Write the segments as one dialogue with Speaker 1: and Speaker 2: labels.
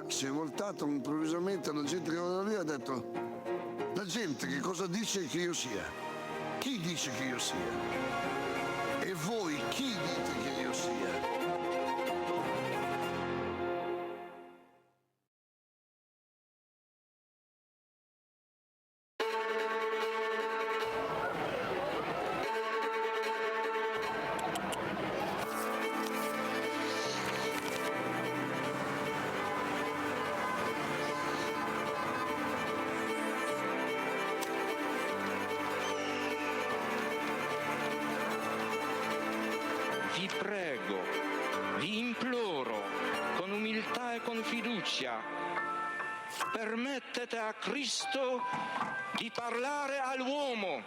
Speaker 1: si è voltato improvvisamente alla gente che era lì e ha detto: la gente che cosa dice che io sia? Chi dice che io sia? E voi chi dite che io sia?
Speaker 2: Vi prego, vi imploro, con umiltà e con fiducia, permettete a Cristo di parlare all'uomo.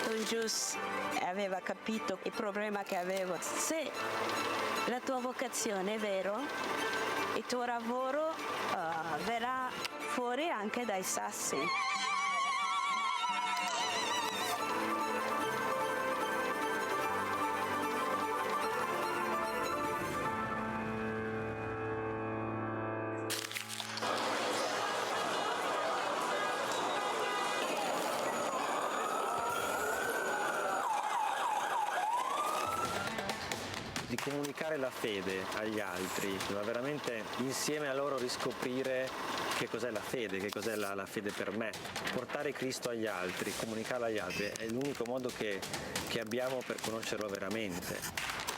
Speaker 3: Don Gius aveva capito il problema che avevo. Se la tua vocazione è vero, il tuo lavoro verrà fuori anche dai sassi.
Speaker 4: Di comunicare la fede agli altri, ma veramente insieme a loro riscoprire che cos'è la fede, che cos'è la fede per me. Portare Cristo agli altri, comunicarlo agli altri è l'unico modo che abbiamo per conoscerlo veramente.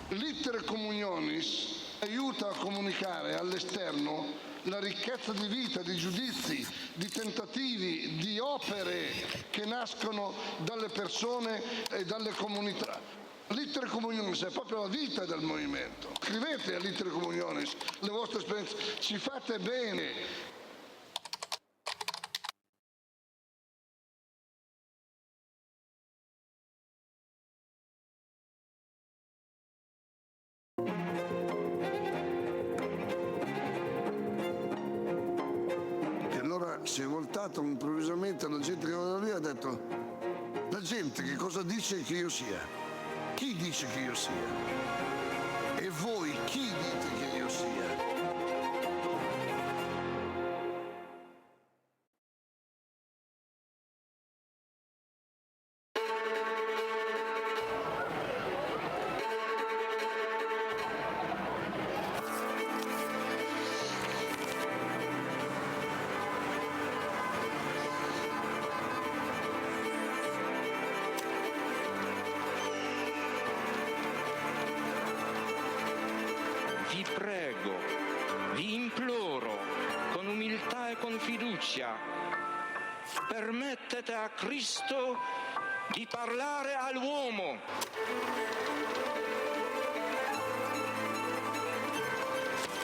Speaker 1: L'iter communionis aiuta a comunicare all'esterno la ricchezza di vita, di giudizi, di tentativi, di opere che nascono dalle persone e dalle comunità. L'iter communionis è proprio la vita del movimento. Scrivete all'iter communionis le vostre esperienze, ci fate bene. Si è voltato improvvisamente alla gente che era lì e ha detto: la gente che cosa dice che io sia? Chi dice che io sia? E voi chi dite che io sia?
Speaker 2: Vi prego, vi imploro, con umiltà e con fiducia, permettete a Cristo di parlare all'uomo.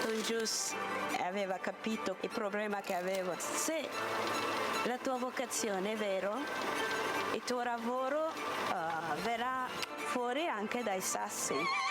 Speaker 3: Don Gius aveva capito il problema che avevo. Se la tua vocazione è vero, il tuo lavoro verrà fuori anche dai sassi.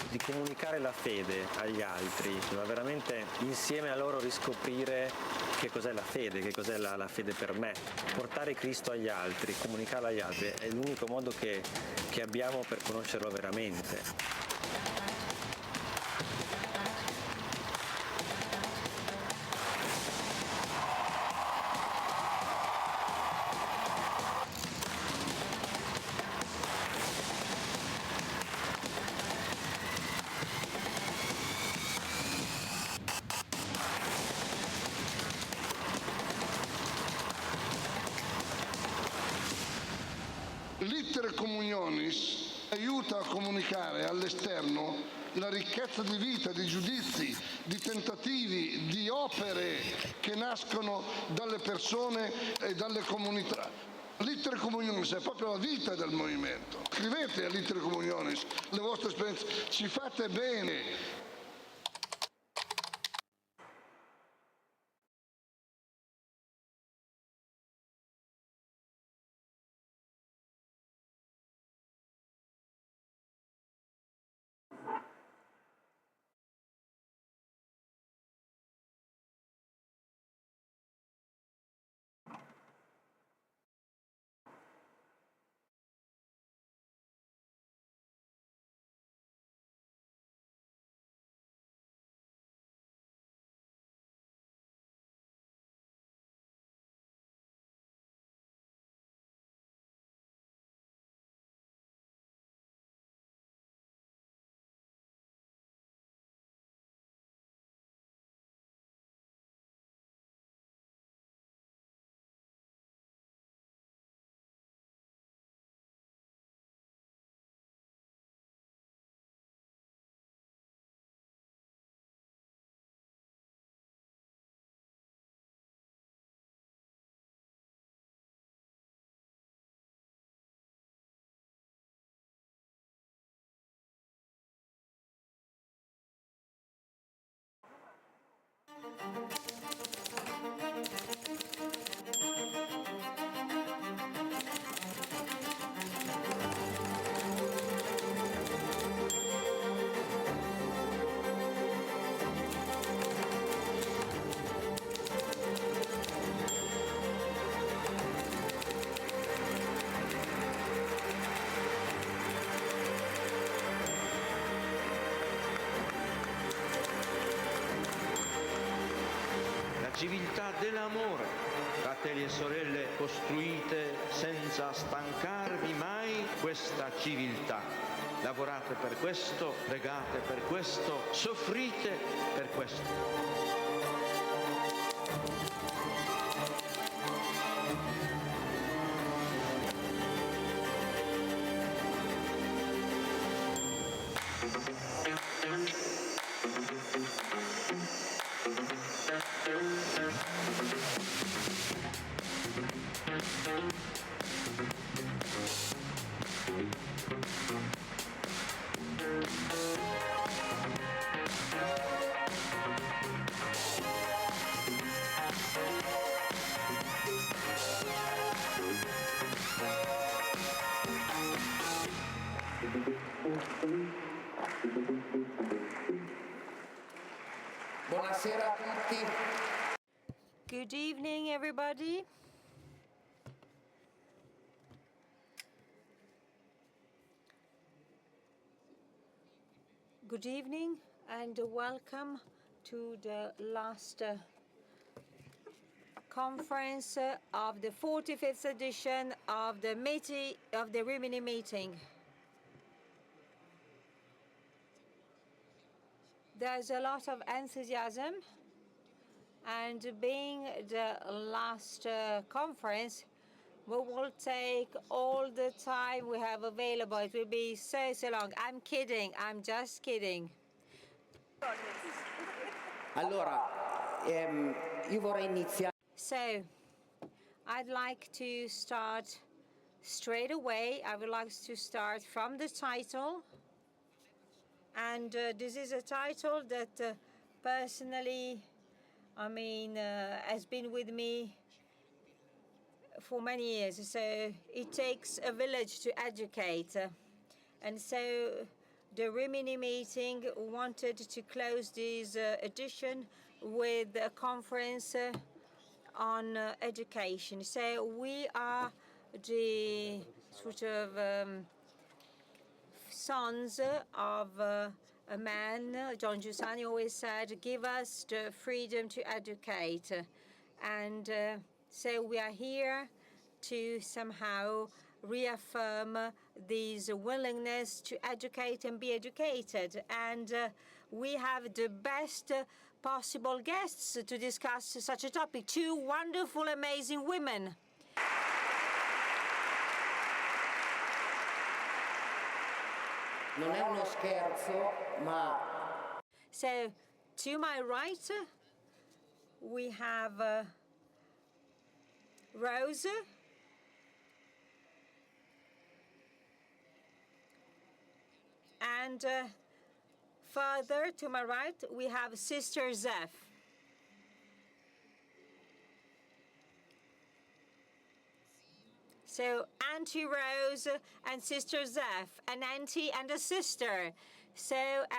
Speaker 4: Di comunicare la fede agli altri, ma veramente insieme a loro riscoprire che cos'è la fede, che cos'è la fede per me. Portare Cristo agli altri, comunicarlo agli altri è l'unico modo che abbiamo per conoscerlo veramente.
Speaker 1: L'iter communionis aiuta a comunicare all'esterno la ricchezza di vita, di giudizi, di tentativi, di opere che nascono dalle persone e dalle comunità. L'Iter Communionis è proprio la vita del movimento. Scrivete all'Iter Communionis le vostre esperienze, ci fate bene.
Speaker 2: Civiltà dell'amore, fratelli e sorelle, costruite senza stancarvi mai questa civiltà. Lavorate per questo, pregate per questo, soffrite per questo.
Speaker 5: Buonasera a tutti.
Speaker 6: Good evening, everybody. Good evening and welcome to the last conference of the 45th edition of the Rimini meeting. There's a lot of enthusiasm, and being the last conference, we will take all the time we have available. It will be so long. I'm kidding. I'm just kidding.
Speaker 5: Allora, io vorrei iniziare.
Speaker 6: So, I'd like to start straight away. I would like to start from the title. And this is a title that personally, has been with me for many years. So it takes a village to educate. And so the Rimini meeting wanted to close this edition with a conference on education. So we are the sort of sons of a man, John Giussani always said, give us the freedom to educate. And so we are here to somehow reaffirm this willingness to educate and be educated. And we have the best possible guests to discuss such a topic, two wonderful, amazing women.
Speaker 5: Non è uno scherzo, ma...
Speaker 6: So, to my right, we have Rose. And further to my right, we have Sister Zeph. So Auntie Rose and Sister Zeph, an auntie and a sister. So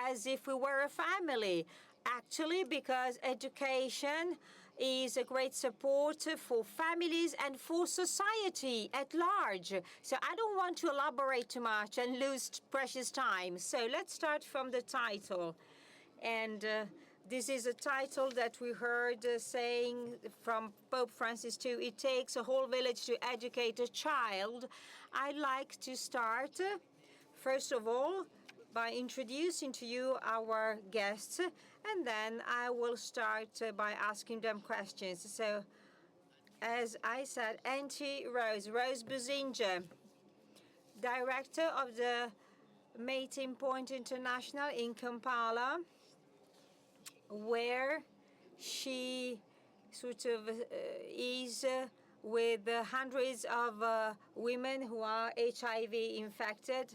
Speaker 6: as if we were a family. Actually, because education is a great support for families and for society at large. So I don't want to elaborate too much and lose precious time. So let's start from the title. And this is a title that we heard saying from Pope Francis too. It takes a whole village to educate a child. I'd like to start, first of all, by introducing to you our guests, and then I will start by asking them questions. So, as I said, Auntie Rose Busingye, Director of the Meeting Point International in Kampala, where she sort of is with hundreds of women who are HIV infected,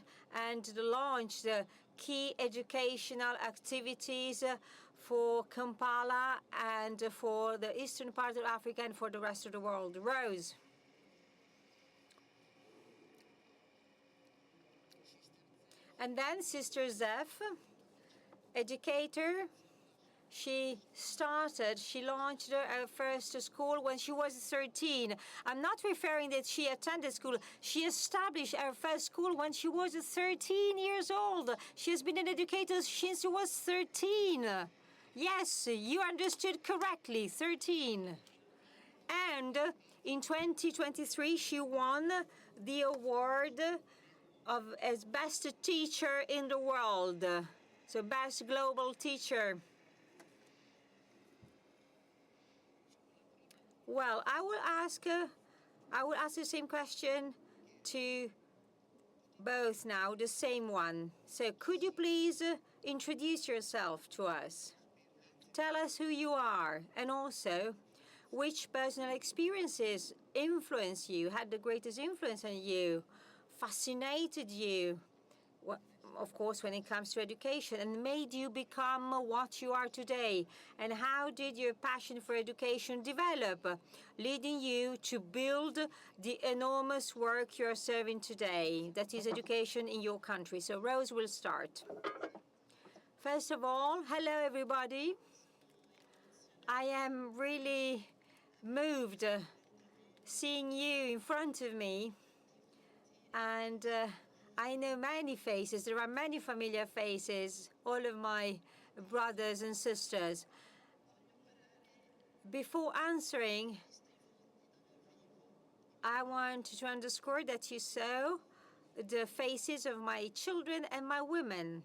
Speaker 6: and launched key educational activities for Kampala and for the eastern part of Africa and for the rest of the world. Rose. And then Sister Zeph, educator. She launched her first school when she was 13. I'm not referring that she attended school. She established her first school when she was 13 years old. She has been an educator since she was 13. Yes, you understood correctly, 13. And in 2023, she won the award as best teacher in the world. So best global teacher. Well, I will ask the same question to both now, the same one. So could you please introduce yourself to us? Tell us who you are, and also which personal experiences influenced you, had the greatest influence on you, fascinated you, of course, when it comes to education, and made you become what you are today. And how did your passion for education develop, leading you to build the enormous work you're serving today, that is education in your country? So Rose will start. First of all, hello everybody. I am really moved seeing you in front of me, and I know many faces. There are many familiar faces, all of my brothers and sisters. Before answering, I want to underscore that you saw the faces of my children and my women.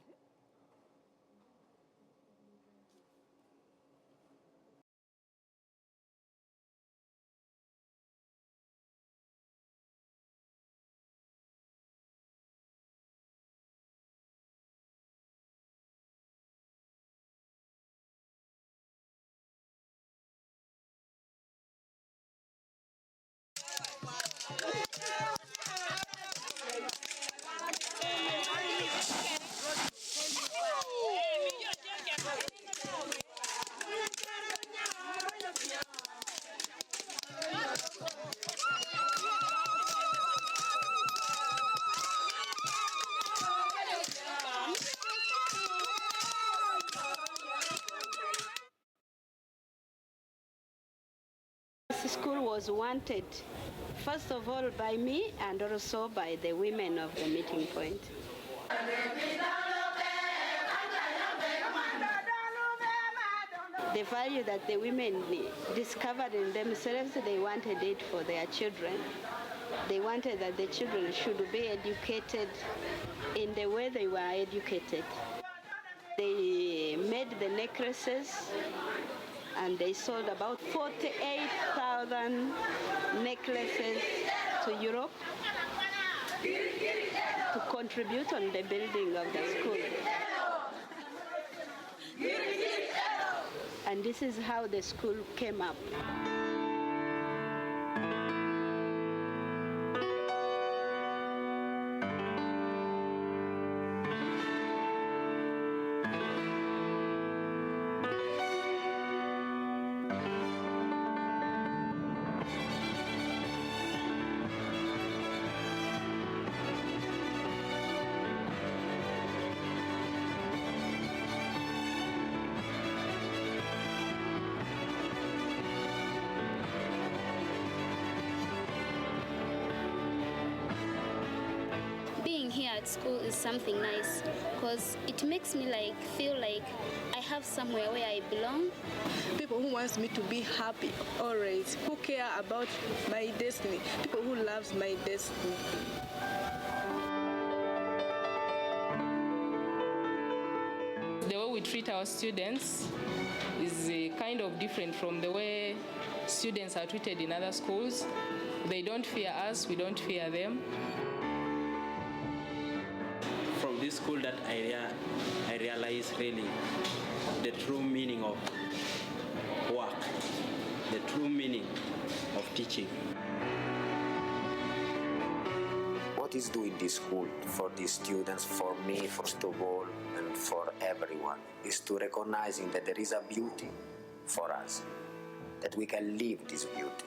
Speaker 7: This school was wanted, first of all, by me and also by the women of the meeting point. The value that the women discovered in themselves, they wanted it for their children. They wanted that the children should be educated in the way they were educated. They made the necklaces, and they sold about 48,000 necklaces to Europe. to contribute on the building of the school. And this is how the school came up.
Speaker 8: Being here at school is something nice because it makes me feel like I have somewhere where I belong.
Speaker 9: People who wants me to be happy always, who care about my destiny, people who loves my destiny.
Speaker 10: The way we treat our students is kind of different from the way students are treated in other schools. They don't fear us, we don't fear them.
Speaker 11: From this school that I realized really the true meaning of work, the true meaning of teaching.
Speaker 12: What is doing this school for these students, for me, first of all, and for everyone, is to recognizing that there is a beauty for us, that we can live this beauty.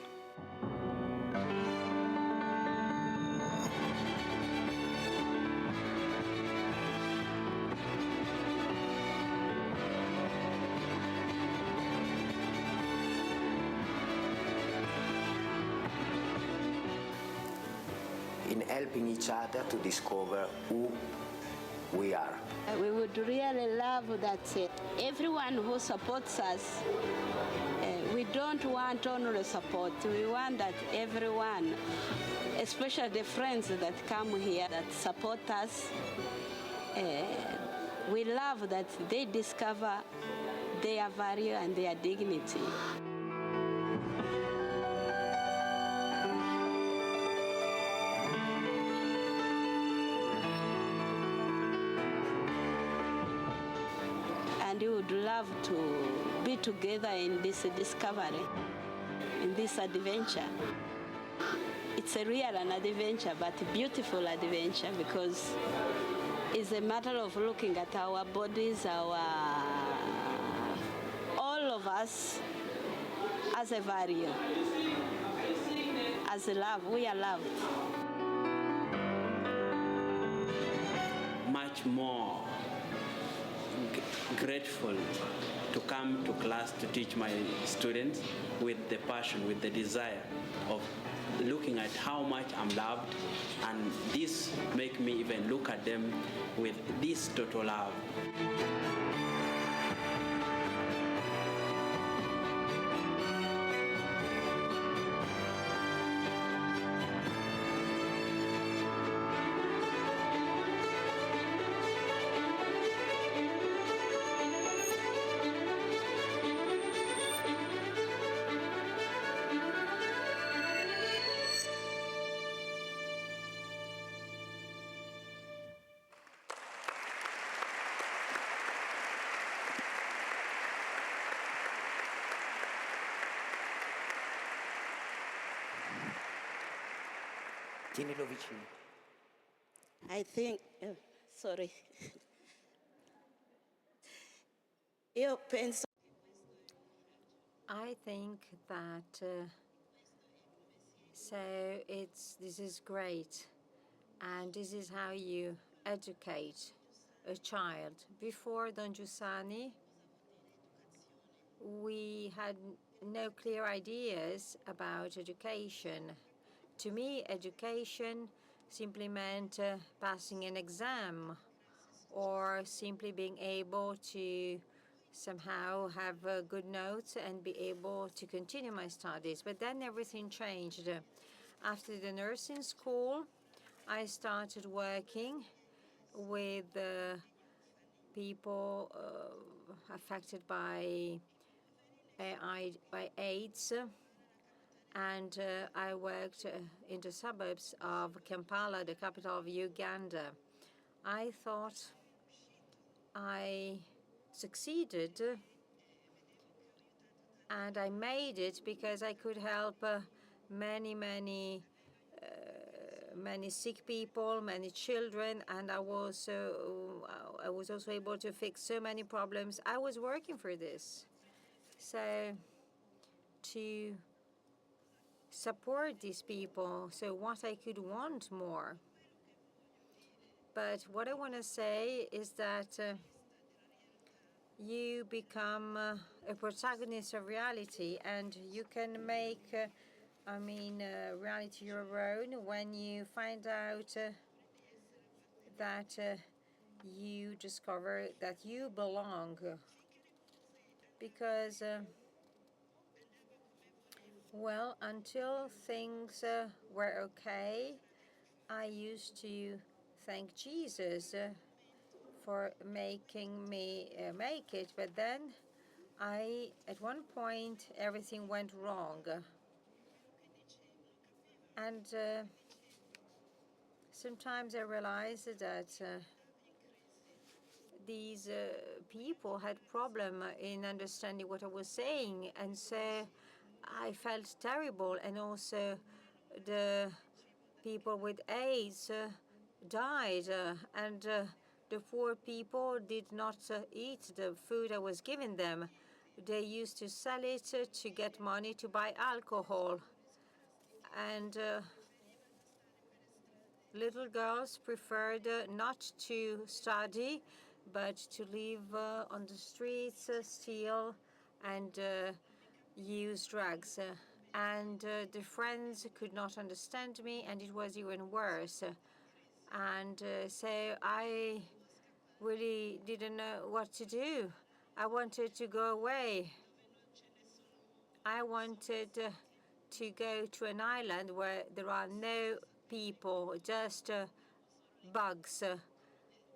Speaker 12: In helping each other to discover who we are.
Speaker 7: We would really love that everyone who supports us, we don't want only support. We want that everyone, especially the friends that come here that support us, we love that they discover their value and their dignity. And we would love to be together in this discovery, in this adventure. It's a real an adventure, but a beautiful adventure, because it's a matter of looking at our bodies, all of us as a value, as a love. We are loved.
Speaker 11: Much more grateful to come to class to teach my students with the passion, with the desire of looking at how much I'm loved, and this make me even look at them with this total love.
Speaker 12: Tienilo vicino.
Speaker 7: I think, sorry. Io penso.
Speaker 6: I think that this is great, and this is how you educate a child. Before Don Giussani, we had no clear ideas about education. To me, education simply meant passing an exam, or simply being able to somehow have good notes and be able to continue my studies. But then everything changed. After the nursing school, I started working with people affected by AIDS, and I worked in the suburbs of Kampala, the capital of Uganda. I thought I succeeded, and I made it because I could help many sick people, many children, and I was also able to fix so many problems. I was working for this, so to support these people. So what I could want more. But what I want to say is that you become a protagonist of reality, and you can make reality your own when you find out that you discover that you belong. Because, well, until things were okay, I used to thank Jesus for making me make it. But then at one point, everything went wrong. And sometimes I realized that these people had problem in understanding what I was saying, and so I felt terrible. And also the people with AIDS died, and the poor people did not eat the food I was giving them. They used to sell it to get money to buy alcohol. And little girls preferred not to study, but to live on the streets, steal, and use drugs. And the friends could not understand me, and it was even worse. And so I really didn't know what to do. I wanted to go away. I wanted to go to an island where there are no people, just bugs.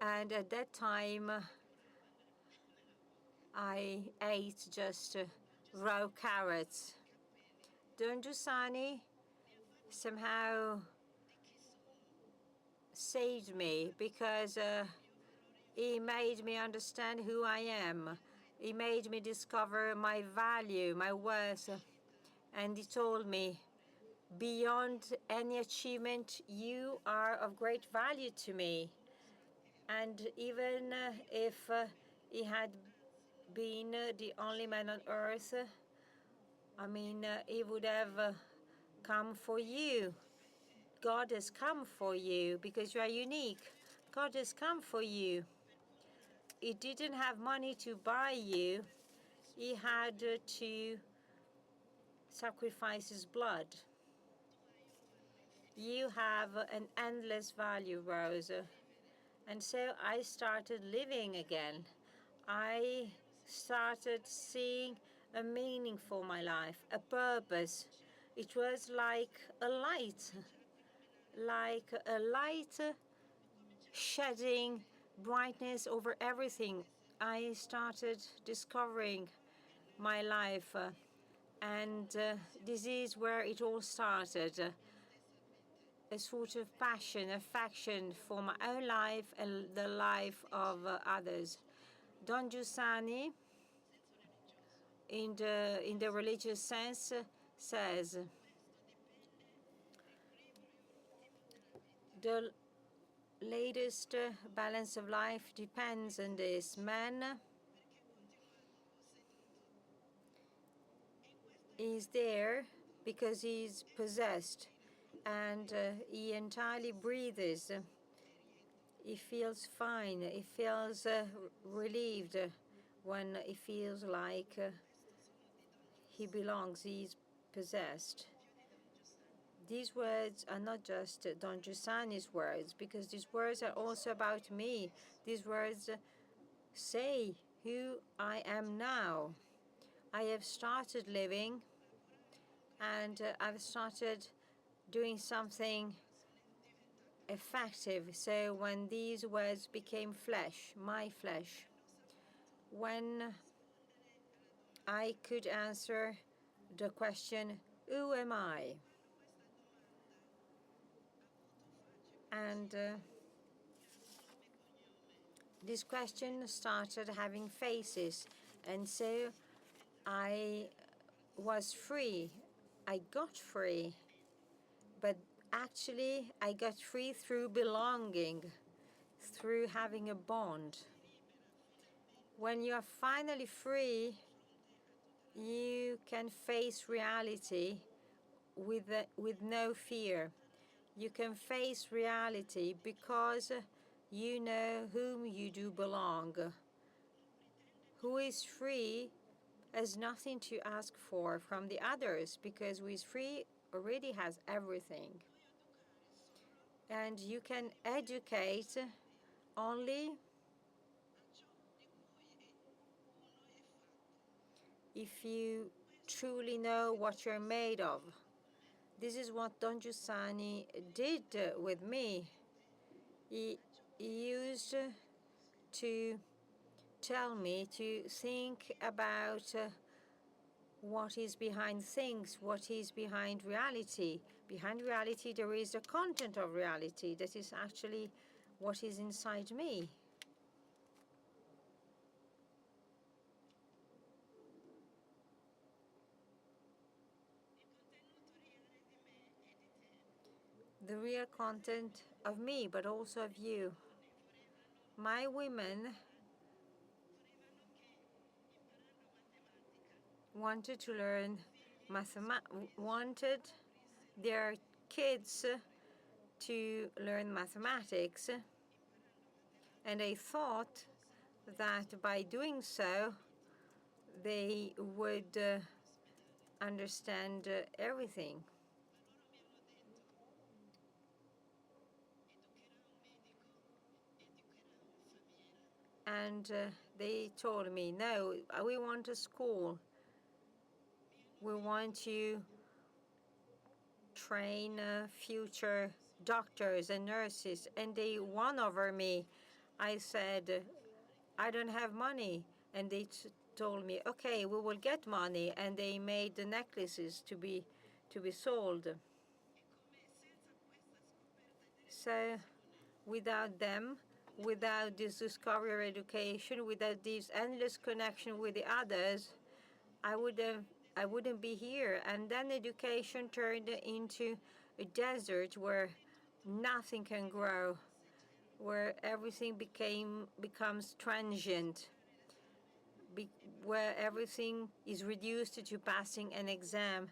Speaker 6: And at that time, I ate just raw carrots. Don Giussani somehow saved me, because he made me understand who I am. He made me discover my value, my worth. And he told me, beyond any achievement, you are of great value to me. And even if he had been the only man on earth, he would have come for you. God has come for you because you are unique. God has come for you. He didn't have money to buy you. He had to sacrifice his blood. You have an endless value, Rose. And so I started living again. I started seeing a meaning for my life, a purpose. It was like a light shedding brightness over everything. I started discovering my life, and this is where it all started. A sort of passion, affection for my own life and the life of others. Don Giussani, in the religious sense, says the latest balance of life depends on this. Man is there because he's possessed, and he entirely breathes. He feels fine. He feels relieved when he feels like he belongs, he's possessed. These words are not just Don Giussani's words, because these words are also about me. These words say who I am now. I have started living, and I've started doing something effective. So when these words became flesh, my flesh, when I could answer the question, who am I? And this question started having faces, and so I was free. I got free, but actually I got free through belonging, through having a bond. When you are finally free, you can face reality with no fear. You can face reality because you know whom you do belong. Who is free has nothing to ask for from the others, because who is free already has everything. And you can educate only if you truly know what you're made of. This is what Don Giussani did with me. He used to tell me to think about what is behind things, what is behind reality. Behind reality, there is the content of reality. That is actually what is inside me. The real content of me, but also of you. My women wanted to learn wanted their kids to learn mathematics, and they thought that by doing so they would understand everything. And they told me, no, we want a school. We want to train future doctors and nurses. And they won over me. I said, I don't have money. And they told me, okay, we will get money. And they made the necklaces to be sold. So without them, without this discovery education, without this endless connection with the others, I wouldn't be here. And then education turned into a desert where nothing can grow, where everything becomes transient, where everything is reduced to passing an exam.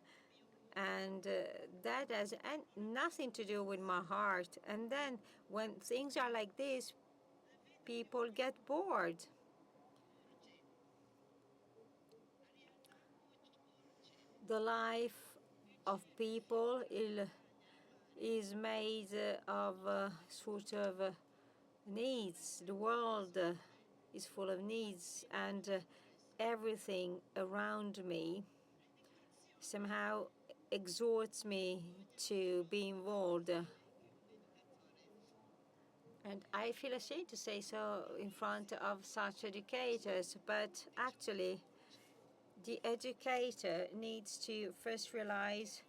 Speaker 6: And that has nothing to do with my heart. And then when things are like this, people get bored. The life of people is made of sort of needs. The world is full of needs, and everything around me somehow exhorts me to be involved. And I feel ashamed to say so in front of such educators, but actually the educator needs to first realize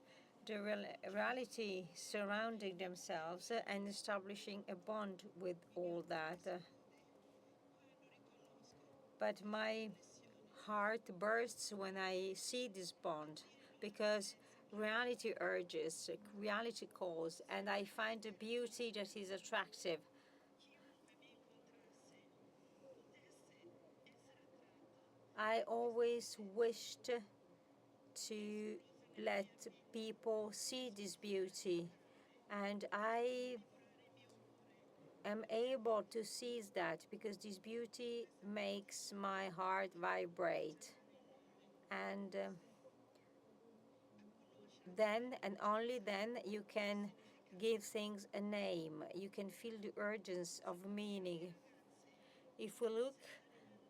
Speaker 6: the reality surrounding themselves and establishing a bond with all that. But my heart bursts when I see this bond, because reality urges, reality calls, and I find a beauty that is attractive. I always wished to let people see this beauty, and I am able to seize that because this beauty makes my heart vibrate. And then and only then you can give things a name. You can feel the urgency of meaning. If we look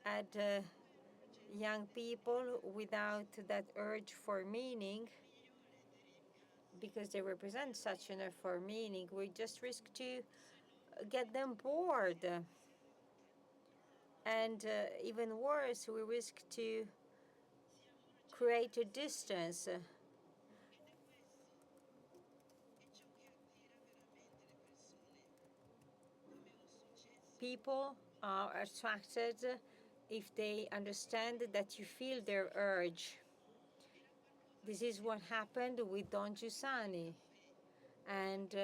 Speaker 6: at young people without that urge for meaning, because they represent such an urge for meaning, we just risk to get them bored. And even worse, we risk to create a distance. People are attracted if they understand that you feel their urge. This is what happened with Don Giussani. And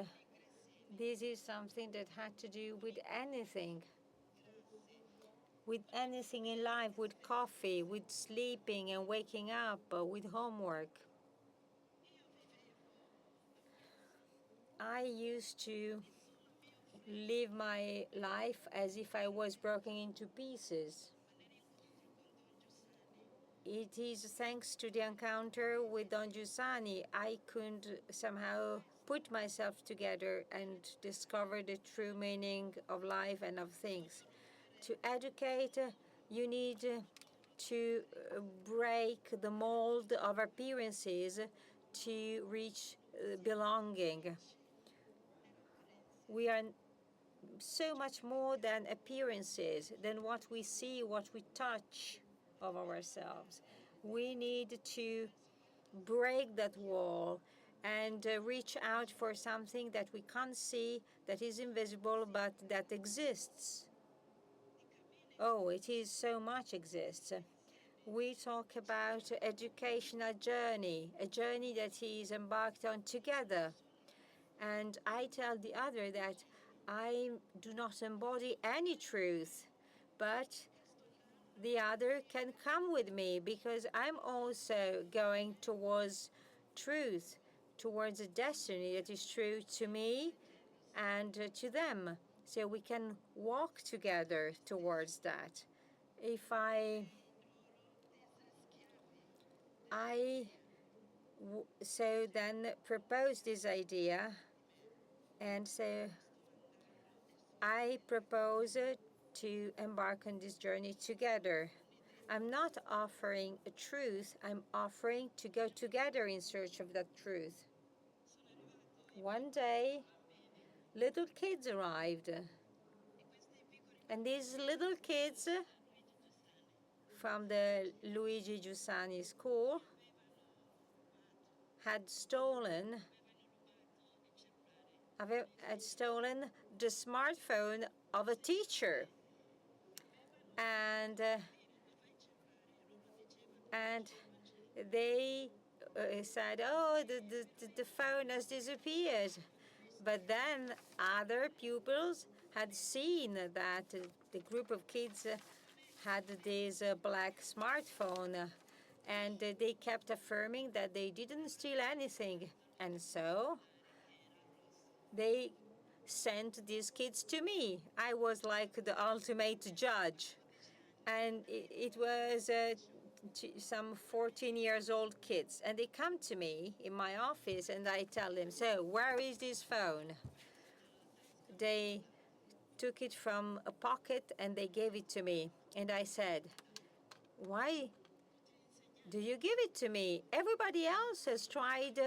Speaker 6: this is something that had to do with anything in life, with coffee, with sleeping and waking up, with homework. I used to live my life as if I was broken into pieces. It is thanks to the encounter with Don Giussani I could somehow put myself together and discover the true meaning of life and of things. To educate, you need to break the mold of appearances to reach belonging. We are so much more than appearances, than what we see, what we touch of ourselves. We need to break that wall and reach out for something that we can't see, that is invisible, but that exists. Oh, it is so much exists. We talk about educational journey, a journey that he is embarked on together. And I tell the other that I do not embody any truth, but the other can come with me because I'm also going towards truth, towards a destiny that is true to me and to them. So we can walk together towards that. If so then propose this idea, and so I propose to embark on this journey together. I'm not offering a truth, I'm offering to go together in search of that truth. One day, little kids arrived. And these little kids from the Luigi Giussani School had stolen the smartphone of a teacher. And they said, oh, the phone has disappeared. But then other pupils had seen that the group of kids had this black smartphone, and they kept affirming that they didn't steal anything. And so they sent these kids to me. I was like the ultimate judge. And it was some 14-year-old kids. And they come to me in my office, and I tell them, so where is this phone? They took it from a pocket, and they gave it to me. And I said, why do you give it to me? Everybody else has tried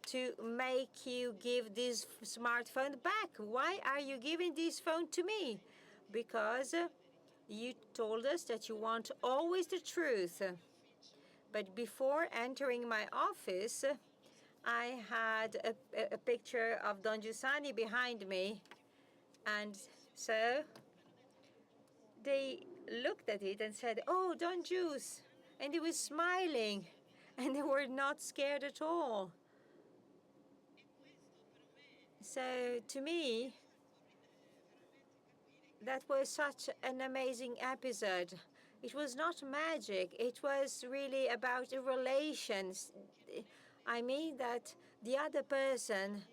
Speaker 6: to make you give this smartphone back. Why are you giving this phone to me? Because you told us that you want always the truth. But before entering my office, I had a picture of Don Giussani behind me. And so they looked at it and said, oh, Don Gius. And he was smiling. And they were not scared at all. So to me, that was such an amazing episode. It was not magic. It was really about relations. I mean that the other person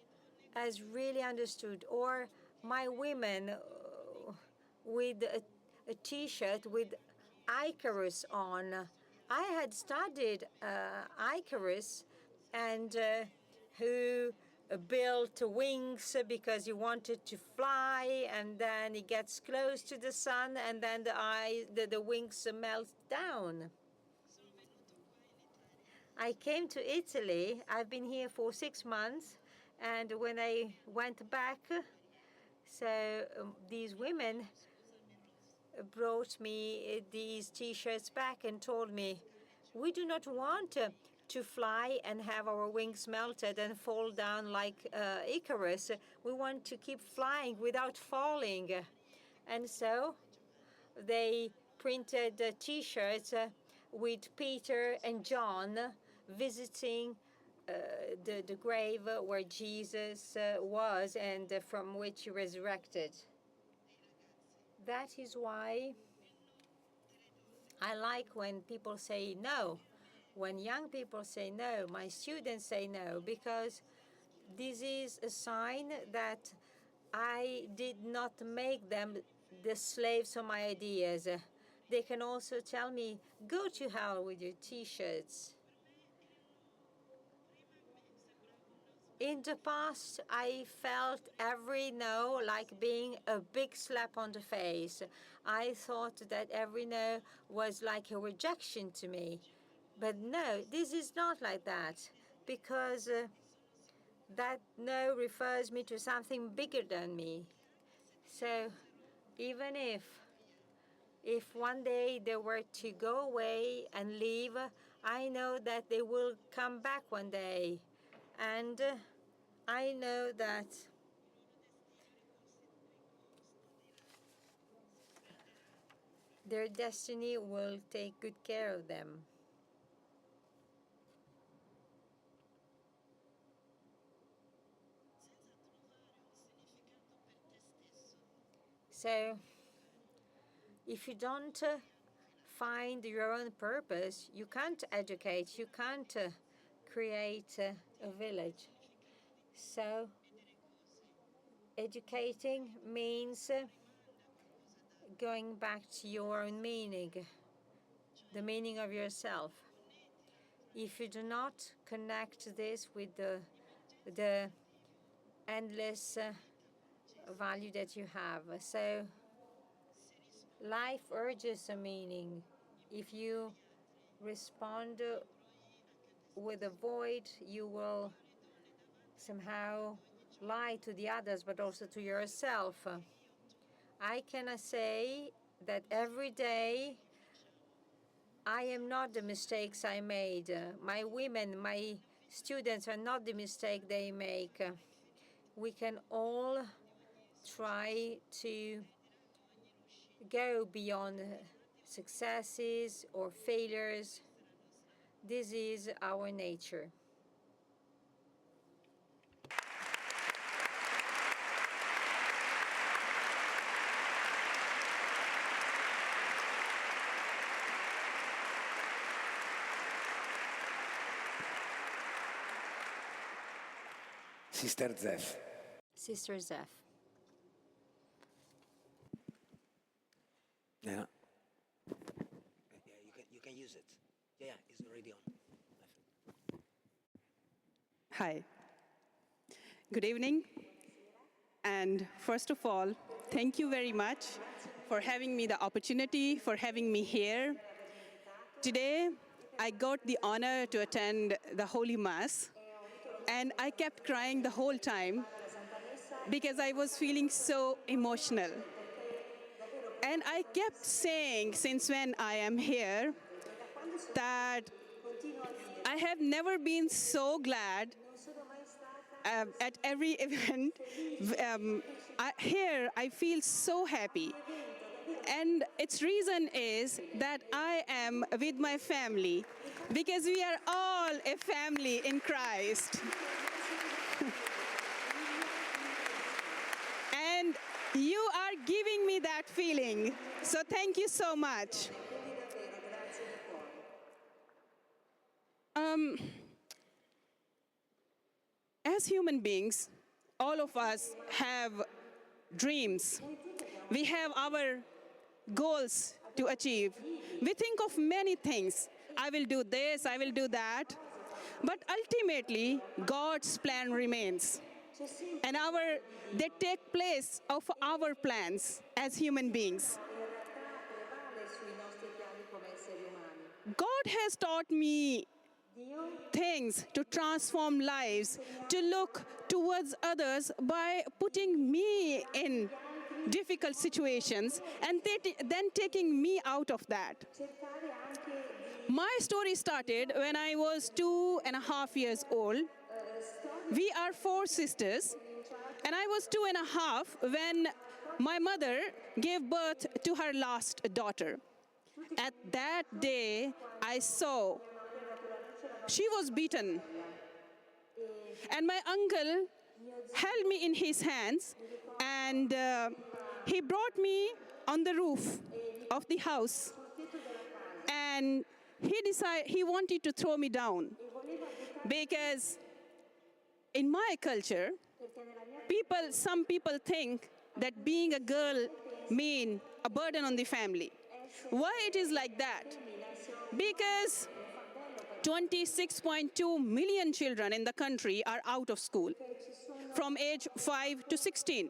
Speaker 6: has really understood. Or my women with a T-shirt with Icarus on. I had studied Icarus, and who built wings because he wanted to fly, and then he gets close to the sun, and then the wings melt down. I came to Italy. I've been here for 6 months, and when I went back, so these women brought me these T-shirts back and told me, we do not want to fly and have our wings melted and fall down like Icarus. We want to keep flying without falling. And so they printed T-shirts with Peter and John visiting the grave where Jesus was and from which he resurrected. That is why I like when people say no, when young people say no, my students say no, because this is a sign that I did not make them the slaves of my ideas. They can also tell me, go to hell with your T-shirts. In the past, I felt every no like being a big slap on the face. I thought that every no was like a rejection to me. But no, this is not like that, because that no refers me to something bigger than me. So even if one day they were to go away and leave, I know that they will come back one day. And I know that their destiny will take good care of them. So if you don't find your own purpose, you can't educate, you can't create a village. So educating means going back to your own meaning, the meaning of yourself. If you do not connect this with the endless value that you have. So life urges a meaning. If you respond with a void, you will somehow lie to the others, but also to yourself. I cannot say that every day I am not the mistakes I made. My women, my students are not the mistake they make. We can all try to go beyond successes or failures. This is our nature.
Speaker 13: Sister Zeph.
Speaker 3: Sister Zeph.
Speaker 13: Yeah. You can use it. Yeah, it's already on.
Speaker 14: Hi. Good evening. And first of all, thank you very much for having me the opportunity, for having me here. Today, I got the honor to attend the Holy Mass, and I kept crying the whole time because I was feeling so emotional. And I kept saying, since when I am here, that I have never been so glad at every event. Here, I feel so happy. And its reason is that I am with my family, because we are all a family in Christ. And you are giving me that feeling. So thank you so much. As human beings, all of us have dreams. We have our goals to achieve. We think of many things. I will do this, I will do that. But ultimately, God's plan remains. And they take place of our plans as human beings. God has taught me things to transform lives, to look towards others by putting me in difficult situations and then taking me out of that. My story started when I was 2.5 years old. We are 4 sisters, and I was 2.5 when my mother gave birth to her last daughter. At that day, I saw she was beaten. And my uncle held me in his hands, and he brought me on the roof of the house. And he wanted to throw me down, because in my culture, some people think that being a girl means a burden on the family. Why it is like that? Because 26.2 million children in the country are out of school from age 5 to 16.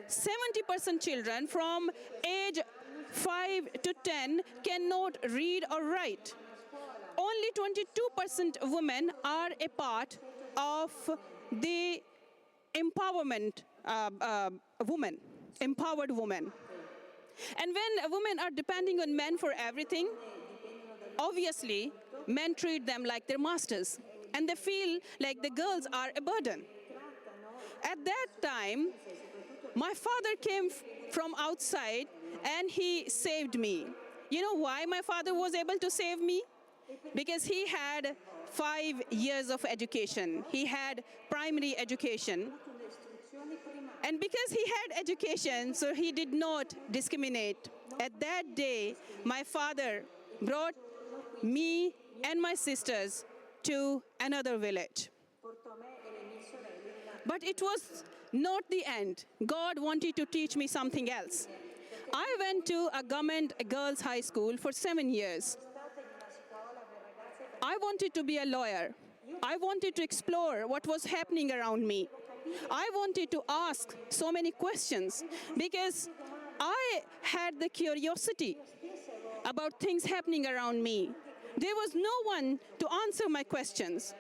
Speaker 14: 70% children from age 5 to 10 cannot read or write. Only 22% of women are a part of the empowerment empowered women. And when women are depending on men for everything, obviously, men treat them like their masters, and they feel like the girls are a burden. At that time, my father came from outside, and he saved me. You know why my father was able to save me? Because he had 5 years of education. He had primary education. And because he had education, so he did not discriminate. At that day, my father brought me and my sisters to another village. But it was not the end. God wanted to teach me something else. I went to a government girls' high school for 7 years. I wanted to be a lawyer. I wanted to explore what was happening around me. I wanted to ask so many questions because I had the curiosity about things happening around me. There was no one to answer my questions.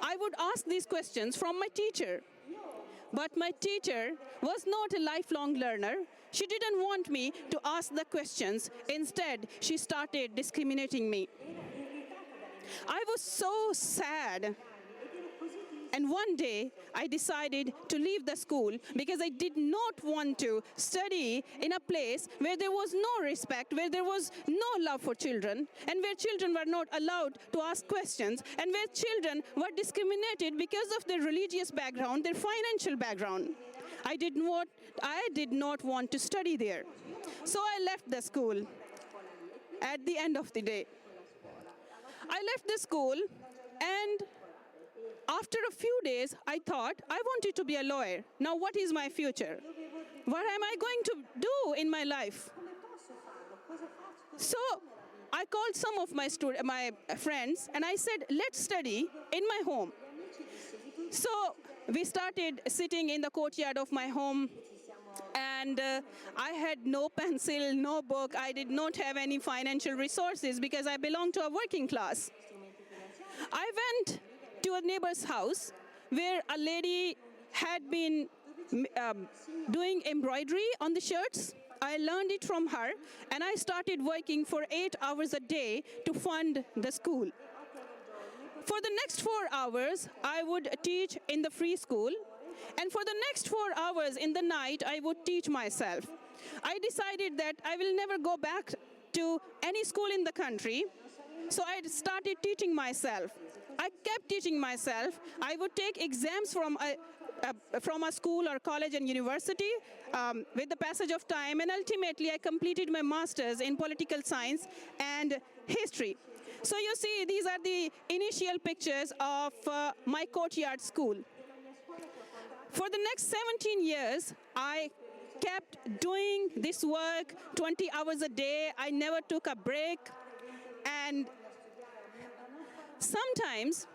Speaker 14: I would ask these questions from my teacher. But my teacher was not a lifelong learner. She didn't want me to ask the questions. Instead, she started discriminating me. I was so sad. And one day, I decided to leave the school because I did not want to study in a place where there was no respect, where there was no love for children, and where children were not allowed to ask questions, and where children were discriminated because of their religious background, their financial background. I did not want to study there. So I left the school at the end of the day. I left the school, and after a few days, I thought, I wanted to be a lawyer. Now what is my future? What am I going to do in my life? So I called some of my friends, and I said, let's study in my home. So we started sitting in the courtyard of my home, and I had no pencil, no book. I did not have any financial resources because I belonged to a working class. I went to a neighbor's house where a lady had been doing embroidery on the shirts. I learned it from her, and I started working for 8 hours a day to fund the school. For the next 4 hours, I would teach in the free school, and for the next 4 hours in the night, I would teach myself. I decided that I will never go back to any school in the country, so I started teaching myself. I kept teaching myself. I would take exams from a school or college and university with the passage of time, and ultimately I completed my master's in political science and history. So you see, these are the initial pictures of my courtyard school. For the next 17 years, I kept doing this work 20 hours a day. I never took a break. And sometimes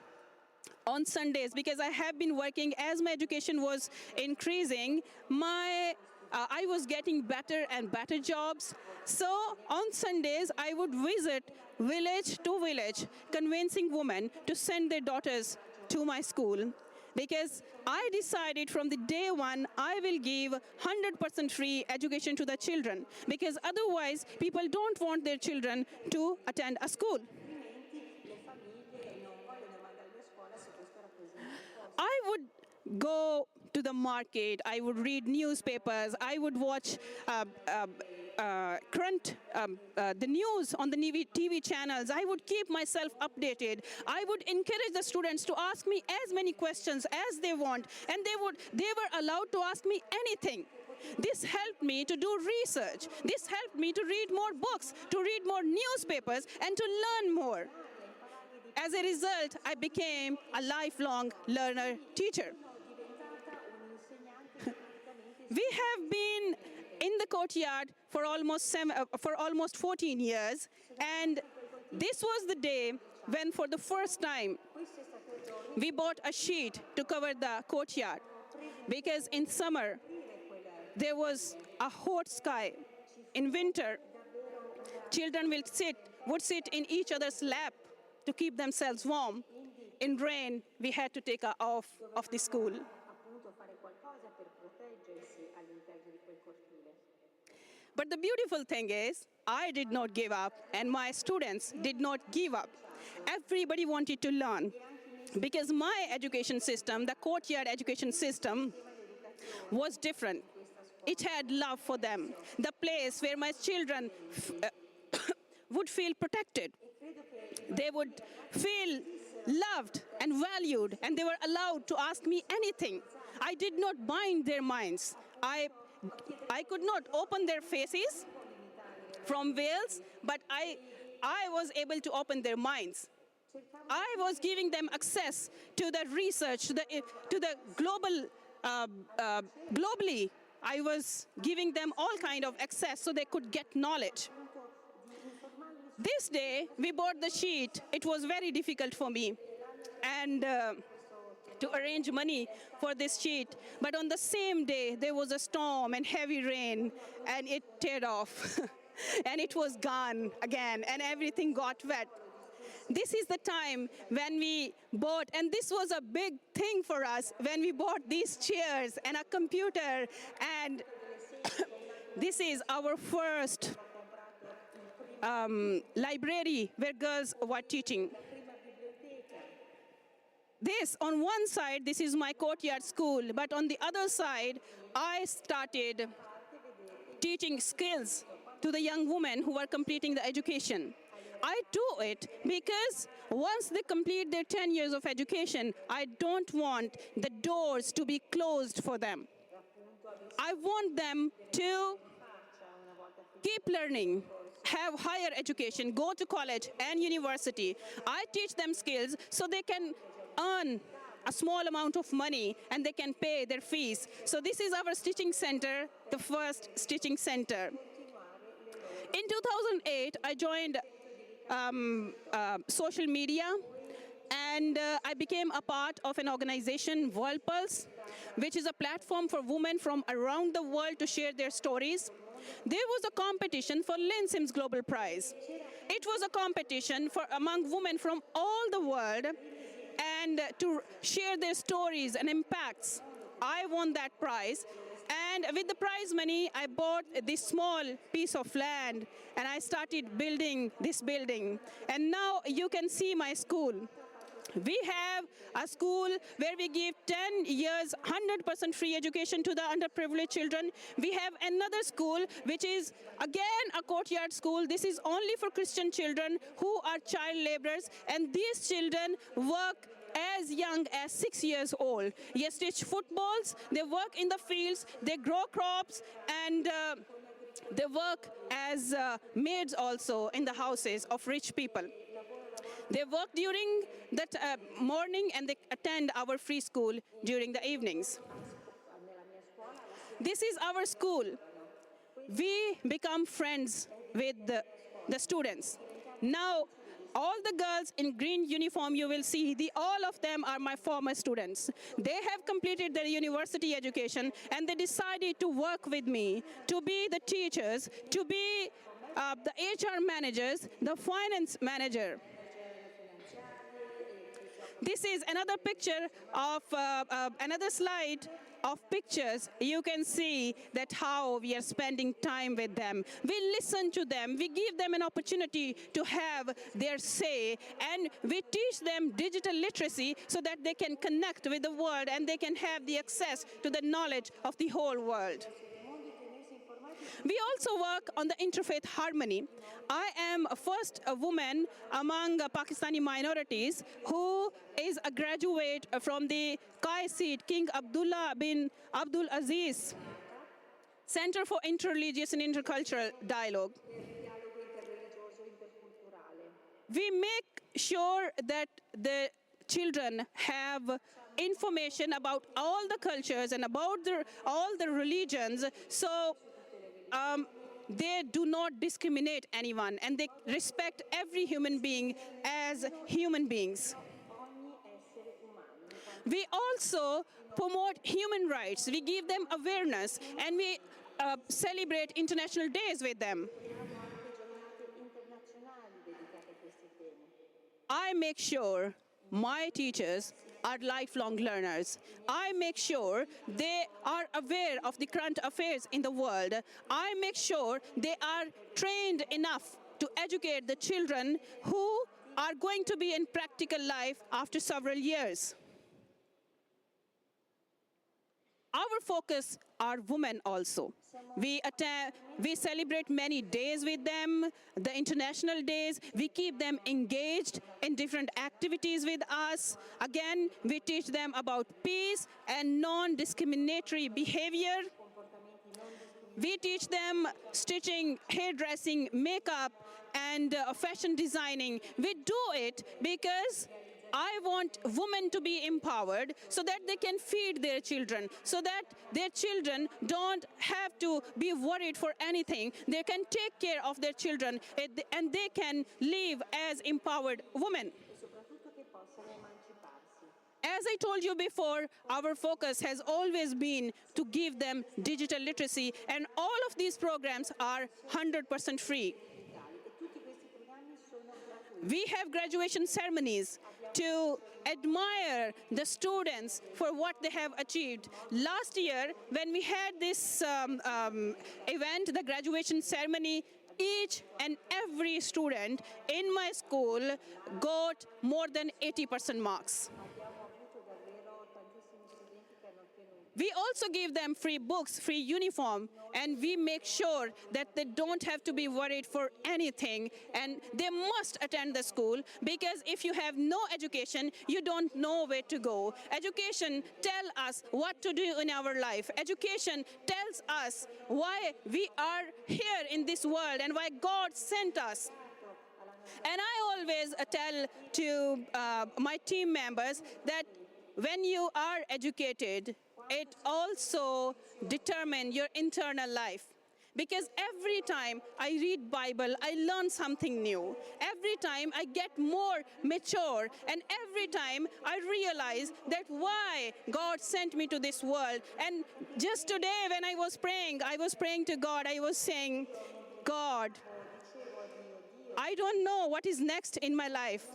Speaker 14: on Sundays, because I have been working as my education was increasing, I was getting better and better jobs. So on Sundays, I would visit village to village, convincing women to send their daughters to my school. Because I decided from the day one, I will give 100% free education to the children. Because otherwise, people don't want their children to attend a school. I would go to the market, I would read newspapers, I would watch the news on the TV channels. I would keep myself updated. I would encourage the students to ask me as many questions as they want, and they were allowed to ask me anything. This helped me to do research. This helped me to read more books, to read more newspapers, and to learn more. As a result, I became a lifelong learner teacher. We have been in the courtyard for almost 14 years, and this was the day when, for the first time, we bought a sheet to cover the courtyard, because in summer, there was a hot sky. In winter, children would sit in each other's lap to keep themselves warm. In rain, we had to take her off of the school. But the beautiful thing is, I did not give up, and my students did not give up. Everybody wanted to learn, because my education system, the courtyard education system, was different. It had love for them, the place where my children would feel protected. They would feel loved and valued, and they were allowed to ask me anything. I did not bind their minds. I could not open their faces from veils, but I was able to open their minds. I was giving them access to the research, to the globally. I was giving them all kind of access so they could get knowledge. This day, we bought the sheet. It was very difficult for me and to arrange money for this sheet. But on the same day, there was a storm and heavy rain, and it teared off. And it was gone again, and everything got wet. This is the time when we bought, and this was a big thing for us, when we bought these chairs and a computer, and this is our first library where girls were teaching. This, on one side, this is my courtyard school, but on the other side, I started teaching skills to the young women who were completing the education. I do it because once they complete their 10 years of education, I don't want the doors to be closed for them. I want them to keep learning, have higher education, go to college and university. I teach them skills so they can earn a small amount of money and they can pay their fees. So this is our stitching center, the first stitching center. In 2008, I joined social media, and I became a part of an organization, World Pulse, which is a platform for women from around the world to share their stories. There was a competition for Lynn Sims Global Prize. It was a competition among women from all the world and to share their stories and impacts. I won that prize. And with the prize money, I bought this small piece of land, and I started building this building. And now you can see my school. We have a school where we give 10 years, 100% free education to the underprivileged children. We have another school, which is, again, a courtyard school. This is only for Christian children who are child laborers, and these children work as young as 6 years old. They stitch footballs, they work in the fields, they grow crops, and they work as maids also in the houses of rich people. They work during the morning and they attend our free school during the evenings. This is our school. We become friends with the students. Now, all the girls in green uniform you will see, all of them are my former students. They have completed their university education and they decided to work with me, to be the teachers, to be the HR managers, the finance manager. This is another picture of another slide of pictures. You can see that how we are spending time with them. We listen to them. We give them an opportunity to have their say, and we teach them digital literacy so that they can connect with the world and they can have the access to the knowledge of the whole world. We also work on the interfaith harmony. I am first a woman among Pakistani minorities who is a graduate from the Kai seat, King Abdullah bin Abdul Aziz Center for Interreligious and Intercultural Dialogue. We make sure that the children have information about all the cultures and about all the religions, so they do not discriminate anyone, and they respect every human being as human beings. We also promote human rights. We give them awareness, and we celebrate international days with them. I make sure my teachers are lifelong learners. I make sure they are aware of the current affairs in the world. I make sure they are trained enough to educate the children who are going to be in practical life after several years. Our focus are women also. We celebrate many days with them, the international days. We keep them engaged in different activities with us. Again, we teach them about peace and non-discriminatory behavior. We teach them stitching, hairdressing, makeup, and fashion designing. We do it because I want women to be empowered so that they can feed their children, so that their children don't have to be worried for anything. They can take care of their children and they can live as empowered women. As I told you before, our focus has always been to give them digital literacy, and all of these programs are 100% free. We have graduation ceremonies to admire the students for what they have achieved. Last year, when we had this event, the graduation ceremony, each and every student in my school got more than 80% marks. We also give them free books, free uniform, and we make sure that they don't have to be worried for anything, and they must attend the school, because if you have no education, you don't know where to go. Education tells us what to do in our life. Education tells us why we are here in this world and why God sent us. And I always tell to my team members that when you are educated, it also determines your internal life. Because every time I read Bible, I learn something new. Every time I get more mature, and every time I realize that why God sent me to this world. And just today when I was praying to God, I was saying, God, I don't know what is next in my life,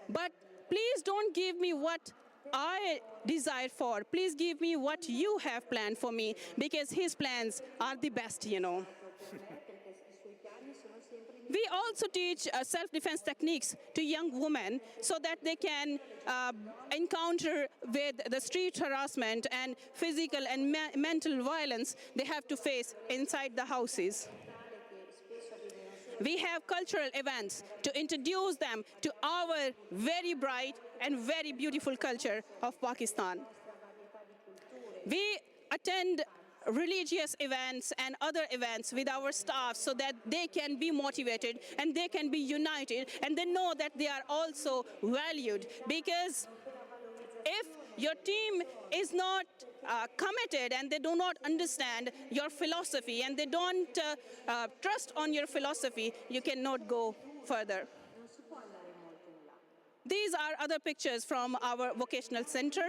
Speaker 14: but please don't give me what I desire for. Please give me what you have planned for me, because his plans are the best, you know. We also teach self-defense techniques to young women so that they can encounter with the street harassment and physical and mental violence they have to face inside the houses. We have cultural events to introduce them to our very bright and very beautiful culture of Pakistan. We attend religious events and other events with our staff so that they can be motivated and they can be united and they know that they are also valued. Because if your team is not committed and they do not understand your philosophy and they don't trust on your philosophy, you cannot go further. These are other pictures from our vocational center.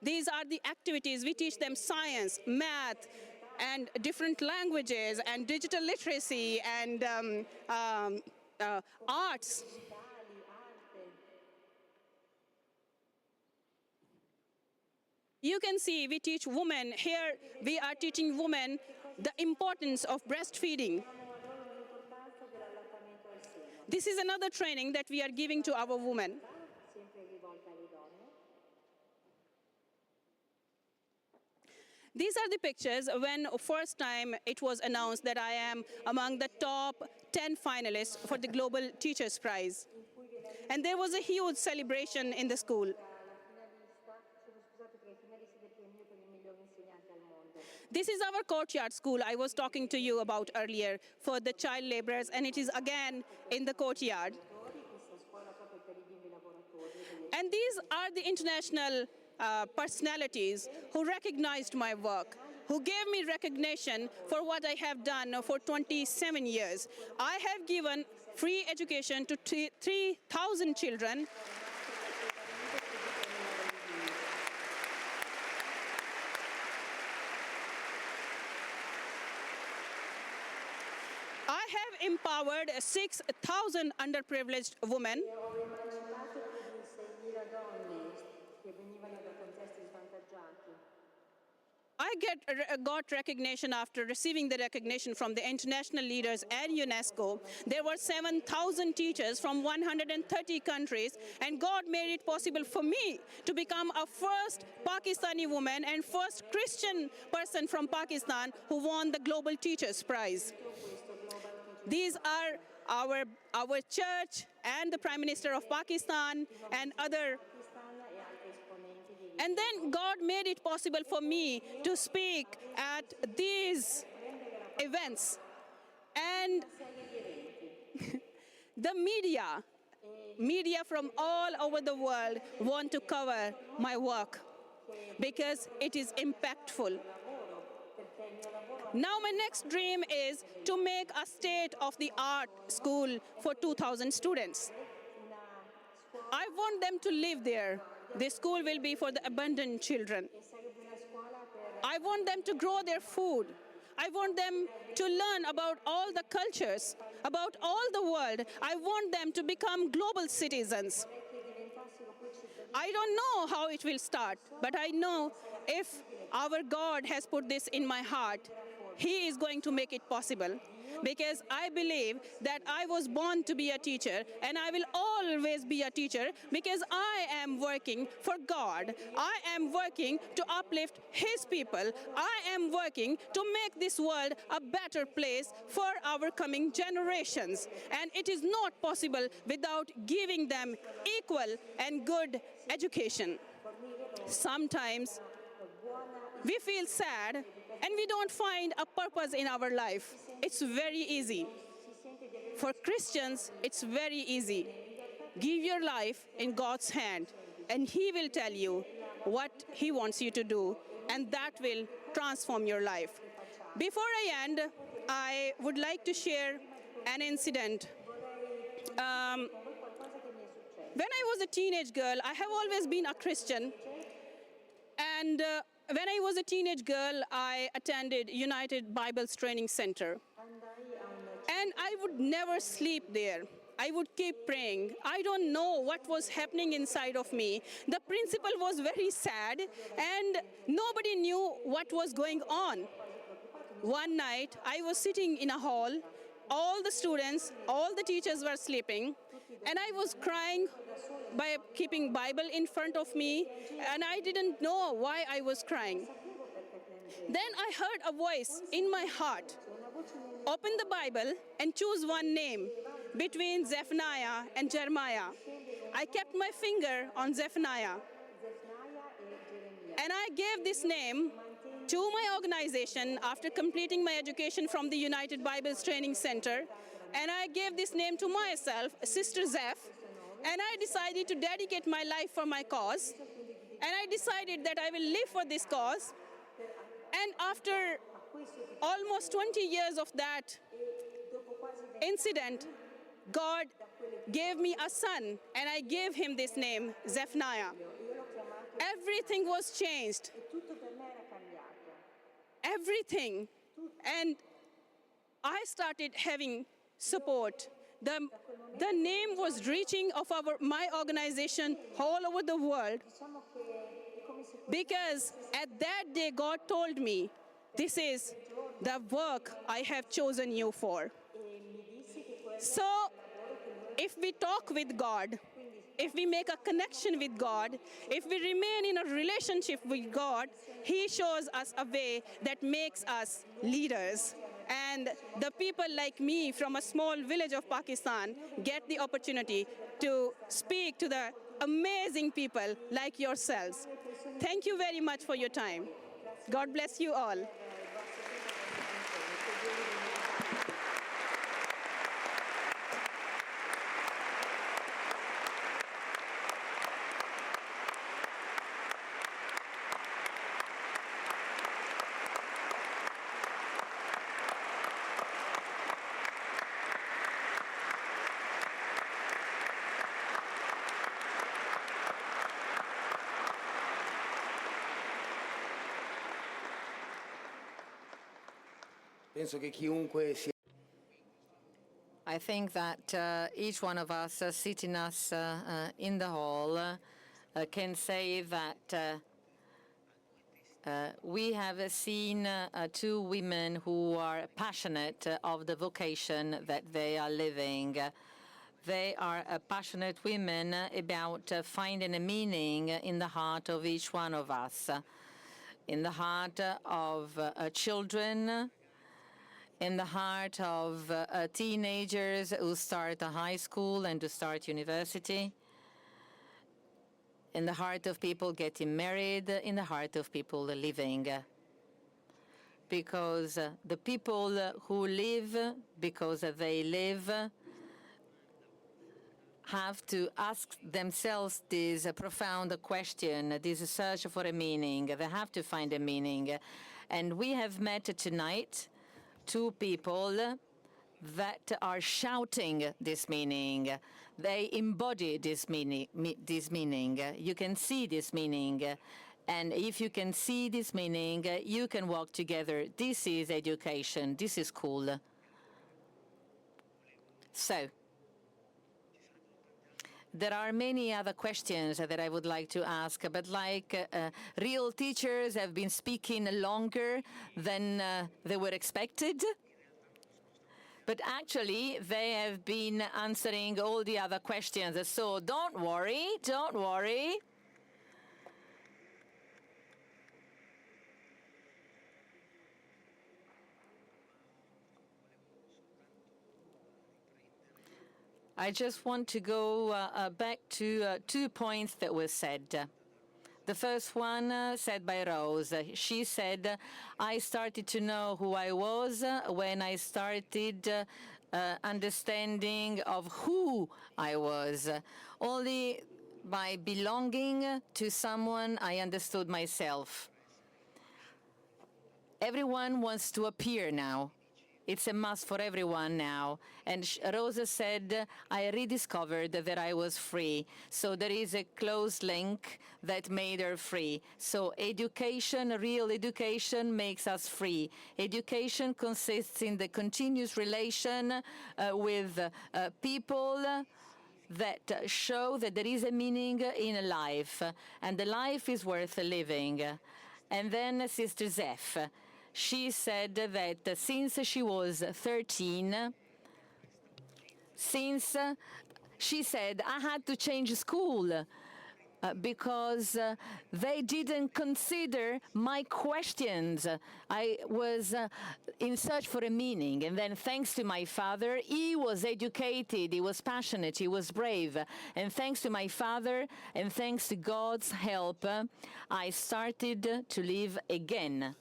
Speaker 14: These are the activities. We teach them science, math, and different languages, and digital literacy, and arts. You can see we teach women. Here we are teaching women the importance of breastfeeding. This is another training that we are giving to our women. These are the pictures when first time it was announced that I am among the top 10 finalists for the Global Teachers Prize. And there was a huge celebration in the school. This is our courtyard school I was talking to you about earlier for the child laborers, and it is again in the courtyard. And these are the international personalities who recognized my work, who gave me recognition for what I have done for 27 years. I have given free education to 3,000 children. I have empowered 6,000 underprivileged women. I got recognition after receiving the recognition from the international leaders and UNESCO. There were 7,000 teachers from 130 countries, and God made it possible for me to become a first Pakistani woman and first Christian person from Pakistan who won the Global Teachers Prize. These are our church and the Prime Minister of Pakistan and other. And then God made it possible for me to speak at these events. And the media from all over the world want to cover my work because it is impactful. Now my next dream is to make a state-of-the-art school for 2,000 students. I want them to live there. This school will be for the abandoned children. I want them to grow their food. I want them to learn about all the cultures, about all the world. I want them to become global citizens. I don't know how it will start, but I know if our God has put this in my heart, He is going to make it possible. Because I believe that I was born to be a teacher, and I will always be a teacher because I am working for God. I am working to uplift His people. I am working to make this world a better place for our coming generations. And it is not possible without giving them equal and good education. Sometimes we feel sad and we don't find a purpose in our life. It's very easy. For Christians, it's very easy. Give your life in God's hand, and He will tell you what He wants you to do, and that will transform your life. Before I end, I would like to share an incident. When I was a teenage girl, I have always been a Christian, and when I was a teenage girl, I attended United Bible's Training Center. And I would never sleep there. I would keep praying. I don't know what was happening inside of me. The principal was very sad, and nobody knew what was going on. One night, I was sitting in a hall. All the students, all the teachers were sleeping, and I was crying by keeping Bible in front of me, and I didn't know why I was crying. Then I heard a voice in my heart. Open the Bible and choose one name between Zephaniah and Jeremiah. I kept my finger on Zephaniah. And I gave this name to my organization after completing my education from the United Bible's Training Center. And I gave this name to myself, Sister Zeph. And I decided to dedicate my life for my cause. And I decided that I will live for this cause. And after almost 20 years of that incident, God gave me a son, and I gave him this name, Zephaniah. Everything was changed. Everything. And I started having support. The name was reaching of my organization all over the world. Because at that day, God told me, this is the work I have chosen you for. So if we talk with God, if we make a connection with God, if we remain in a relationship with God, He shows us a way that makes us leaders. And the people like me from a small village of Pakistan get the opportunity to speak to the amazing people like yourselves. Thank you very much for your time. God bless you all.
Speaker 13: Penso che chiunque sia
Speaker 5: I think that each one of us sitting us in the hall can say that we have seen two women who are passionate of the vocation that they are living. They are passionate women about finding a meaning in the heart of each one of us, in the heart of children, in the heart of teenagers who start a high school and to start university, in the heart of people getting married, in the heart of people living. Because the people who live, because they live, have to ask themselves this profound question, this search for a meaning. They have to find a meaning. And we have met tonight two people that are shouting this meaning. They embody this meaning. You can see this meaning. And if you can see this meaning, you can walk together. This is education. This is cool. So, there are many other questions that I would like to ask, but like real teachers have been speaking longer than they were expected. But actually, they have been answering all the other questions. So don't worry, don't worry. I just want to go back to 2 points that were said. The first one said by Rose. She said, I started to know who I was when I started understanding of who I was. Only by belonging to someone, I understood myself. Everyone wants to appear now. It's a must for everyone now. And Rosa said, I rediscovered that I was free. So there is a close link that made her free. So education, real education, makes us free. Education consists in the continuous relation with people that show that there is a meaning in life, and the life is worth living. And then Sister Zeph. She said that since she was 13, she said, I had to change school because they didn't consider my questions. I was in search for a meaning. And then thanks to my father, he was educated, he was passionate, he was brave. And thanks to my father and thanks to God's help, I started to live again.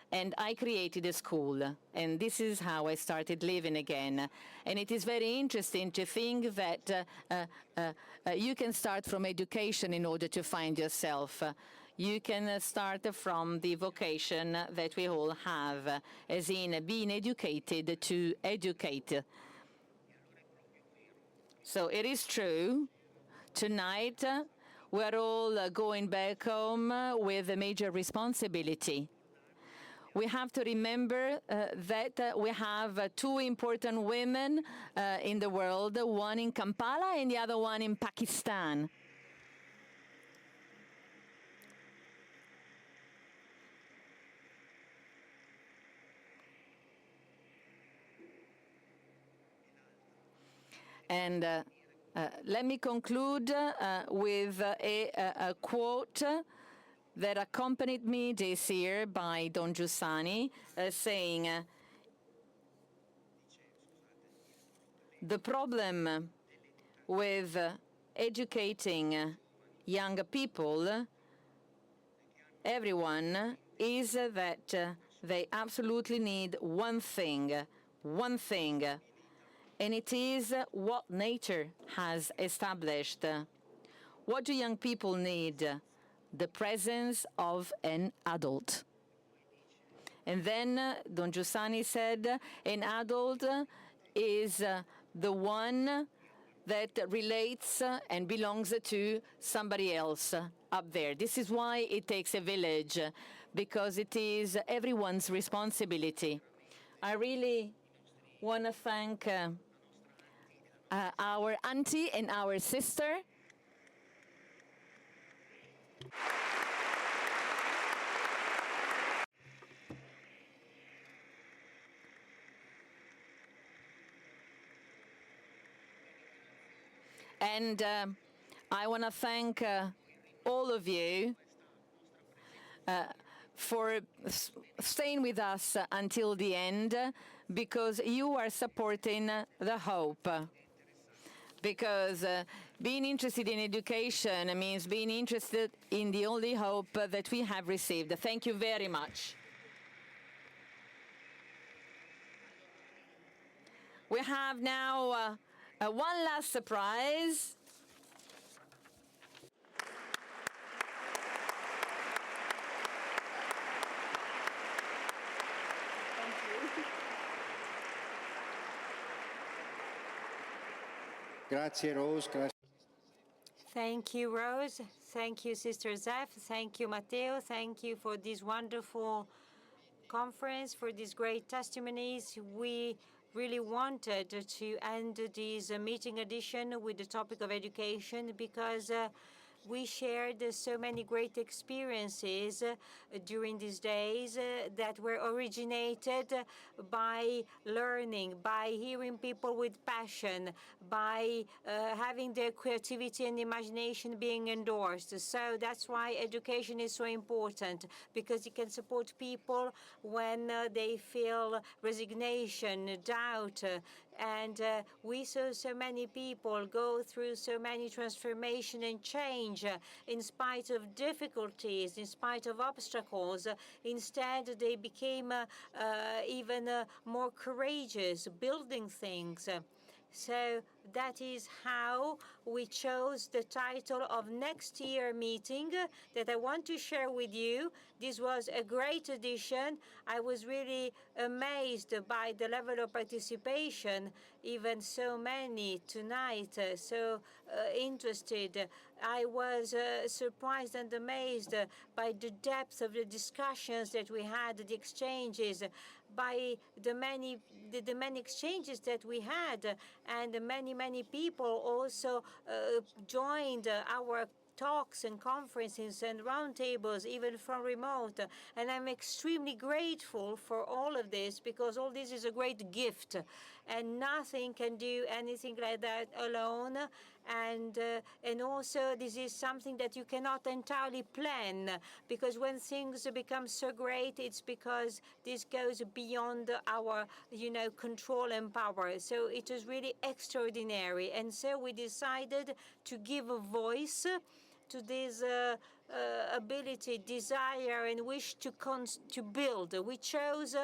Speaker 5: And I created a school, and this is how I started living again. And it is very interesting to think that you can start from education in order to find yourself. You can start from the vocation that we all have, as in being educated to educate. So it is true, tonight we're all going back home with a major responsibility. We have to remember that we have two important women in the world, one in Kampala and the other one in Pakistan. And let me conclude with a quote that accompanied me this year by Don Giussani, saying, the problem with educating young people, everyone, is that they absolutely need one thing, and it is what nature has established. What do young people need? The presence of an adult. And then Don Giussani said, an adult is the one that relates and belongs to somebody else up there. This is why it takes a village, because it is everyone's responsibility. I really want to thank our auntie and our sister. And I want to thank all of you for staying with us until the end, because you are supporting the hope. Because being interested in education means being interested in the only hope that we have received. Thank you very much. We have now one last surprise.
Speaker 15: Grazie, Rose.
Speaker 6: Thank you, Rose. Thank you, Sister Zeph. Thank you, Matteo. Thank you for this wonderful conference, for these great testimonies. We really wanted to end this meeting edition with the topic of education, because we shared so many great experiences during these days that were originated by learning, by hearing people with passion, by having their creativity and imagination being endorsed. So that's why education is so important, because it can support people when they feel resignation, doubt, and we saw so many people go through so many transformation and change in spite of difficulties, in spite of obstacles. Instead, they became even more courageous, building things. So that is how we chose the title of next year meeting that I want to share with you. This was a great edition. I was really amazed by the level of participation, even so many tonight, so interested. I was surprised and amazed by the depth of the discussions that we had, the exchanges, by the many exchanges that we had, and many people also joined our talks and conferences and roundtables, even from remote. And I'm extremely grateful for all of this, because all this is a great gift, and nothing can do anything like that alone. And also this is something that you cannot entirely plan, because when things become so great, it's because this goes beyond our, control and power. So it is really extraordinary. And so we decided to give a voice to this ability, desire, and wish to build. We chose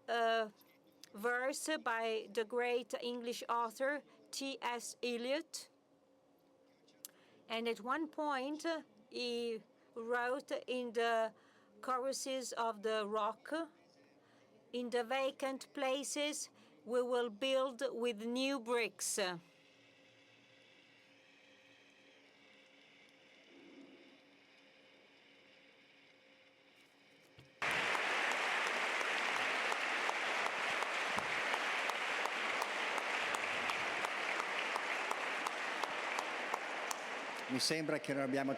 Speaker 6: a verse by the great English author T.S. Eliot. And at one point, he wrote in the choruses of the rock, "In the vacant places, we will build with new bricks."
Speaker 15: Mi sembra che non abbiamo.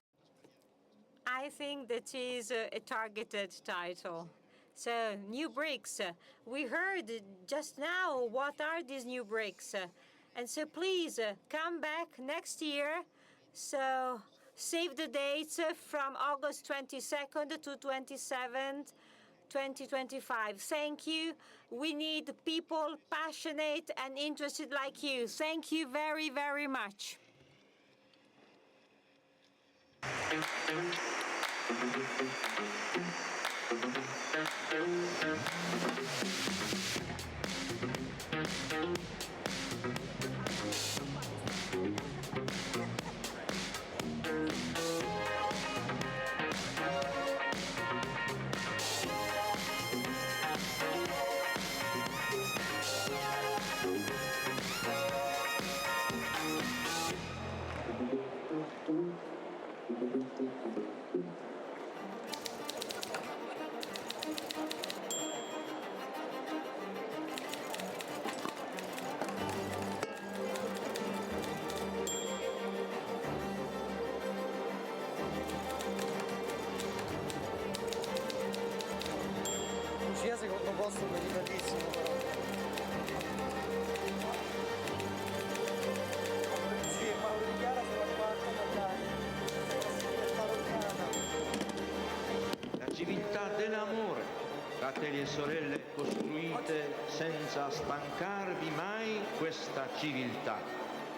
Speaker 6: I think that is a targeted title. So, new bricks. We heard just now, what are these new bricks? And so please come back next year. So save the dates from August 22nd to 27th, 2025. Thank you. We need people passionate and interested like you. Thank you very, very much.
Speaker 16: Lucia secondo posto per bellissimo però. Sì, Mauro Di Chiara sulla quarta medaglia.
Speaker 17: La civiltà dell'amore, fratelli e sorelle, costruite senza stancarvi mai questa civiltà.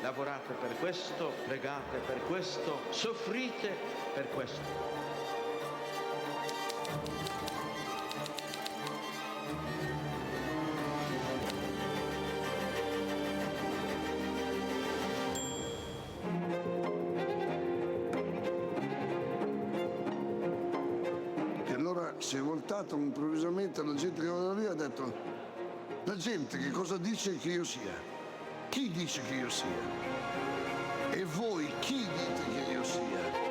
Speaker 17: Lavorate per questo, pregate per questo, soffrite per questo.
Speaker 1: Si è voltato improvvisamente alla gente che era lì e ha detto: la gente che cosa dice che io sia? Chi dice che io sia? E voi chi dite che io sia?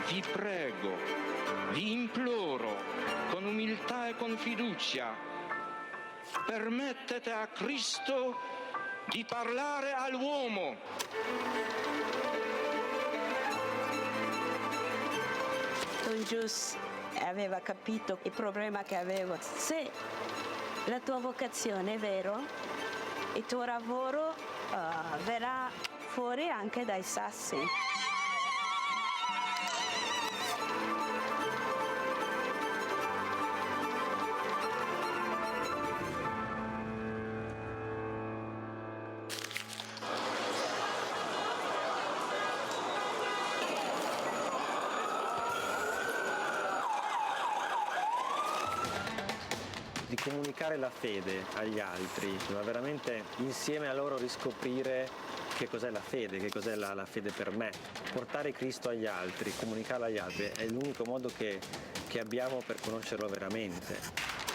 Speaker 2: Vi prego, vi imploro, con umiltà e con fiducia, permettete a Cristo di parlare all'uomo.
Speaker 3: Don Giussani aveva capito il problema che avevo. Se la tua vocazione è vero, il tuo lavoro verrà fuori anche dai sassi.
Speaker 4: Di comunicare la fede agli altri, ma veramente insieme a loro riscoprire che cos'è la fede, che cos'è la fede per me. Portare Cristo agli altri, comunicarlo agli altri è l'unico modo che abbiamo per conoscerlo veramente.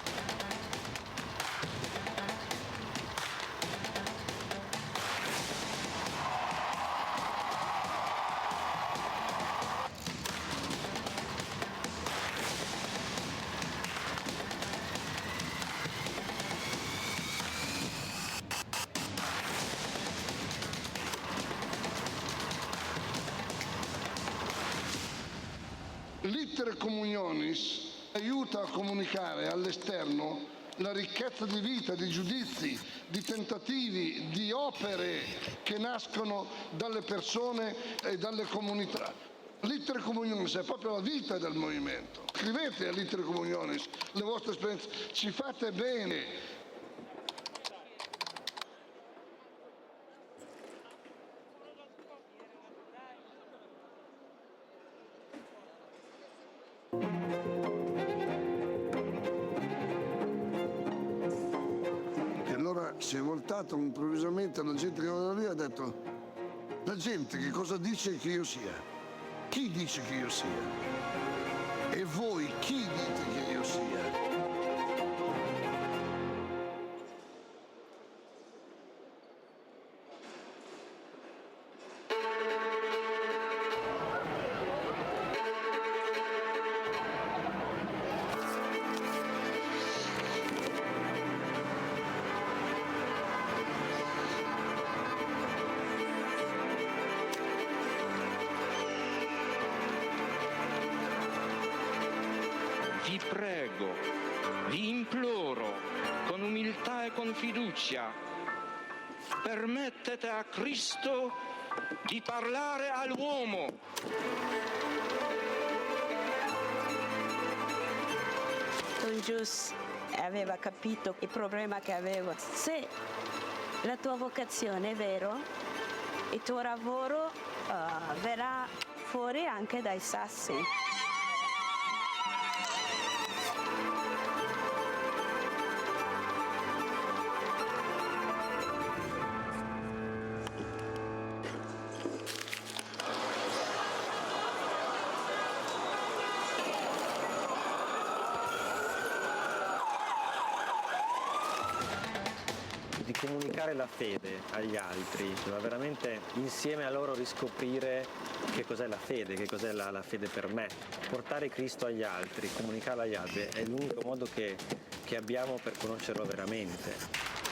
Speaker 1: L'iter communionis aiuta a comunicare all'esterno la ricchezza di vita, di giudizi, di tentativi, di opere che nascono dalle persone e dalle comunità. L'iter communionis è proprio la vita del movimento. Scrivete all'iter communionis le vostre esperienze, ci fate bene. Si è voltato improvvisamente alla gente che era lì e ha detto: la gente che cosa dice che io sia? Chi dice che io sia? E voi chi dite che io sia?
Speaker 2: vi prego, vi imploro, con umiltà e con fiducia, permettete a Cristo di parlare all'uomo.
Speaker 3: Don Giussani aveva capito il problema che avevo. Se la tua vocazione è vero, il tuo lavoro verrà fuori anche dai sassi.
Speaker 4: Di comunicare la fede agli altri, ma veramente insieme a loro riscoprire che cos'è la fede, che cos'è la fede per me. Portare Cristo agli altri, comunicarlo agli altri è l'unico modo che abbiamo per conoscerlo veramente.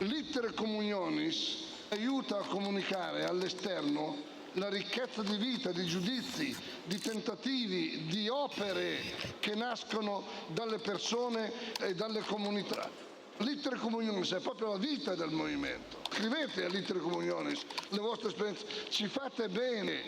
Speaker 1: L'Iter Communionis aiuta a comunicare all'esterno la ricchezza di vita, di giudizi, di tentativi, di opere che nascono dalle persone e dalle comunità. L'Iter Communionis è proprio la vita del movimento. Scrivete all'Iter Communionis le vostre esperienze, ci fate bene,